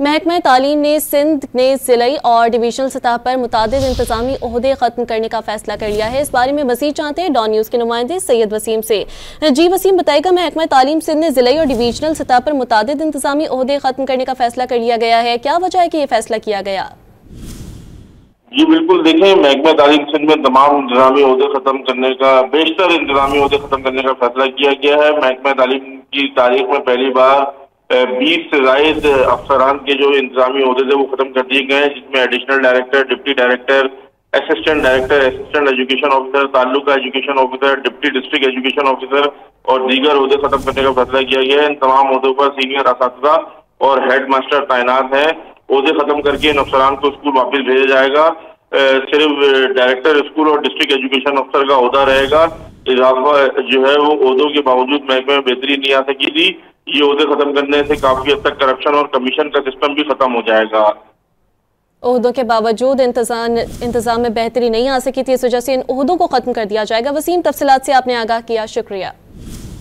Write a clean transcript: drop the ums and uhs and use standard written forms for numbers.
महकमा तालीम ने सिंध ने जिलाई और डिवीजनल सतह पर मुतादिद इंतजामी ओहदे खत्म करने का फैसला कर लिया है। इस बारे में मज़ीद जानते हैं डॉन न्यूज़ के नुमाइंदे सैयद वसीम से। जी वसीम, बताएगा महकमा तालीम सिंध ने जिलाई और डिवीजनल सतह पर मुतादिद इंतजामी ओहदे खत्म करने का फैसला कर लिया गया है, क्या वजह है कि ये फैसला किया गया? जी बिल्कुल, देखें, महकमा तालीम सिंध में तमाम इंतजामी ओहदे खत्म करने का, बेशतर इंतजामी ओहदे खत्म करने का फैसला किया गया है। महकमा तालीम की तारीख में पहली बार 20 से जायद अफसरान के जो इंतजामी ओहदे थे वो खत्म कर दिए गए हैं, जिसमें additional director, deputy director, assistant director, assistant education officer, taluka education officer, deputy district education officer और दीगर ओहदे खत्म करने का फैसला किया गया है। इन तमाम ओहदों पर सीनियर असातिज़ा और हेड मास्टर तैनात हैं। ओहदे खत्म करके इन अफसरान को स्कूल वापस भेजा जाएगा। सिर्फ डायरेक्टर स्कूल और डिस्ट्रिक्ट एजुकेशन अफसर का ओहदा रहेगा। इजाफा जो है वो ओहदों के बावजूद महकमे में बेहतरी नहीं आ सकी थी। ये ओहदे खत्म करने से काफी हद तक करप्शन और कमीशन का सिस्टम भी खत्म हो जाएगा। ओहदों के बावजूद इंतजाम में बेहतरी नहीं आ सकी थी, इस वजह से इन ओहदों को खत्म कर दिया जाएगा। वसीम, तफसीलात से आपने आगाह किया, शुक्रिया।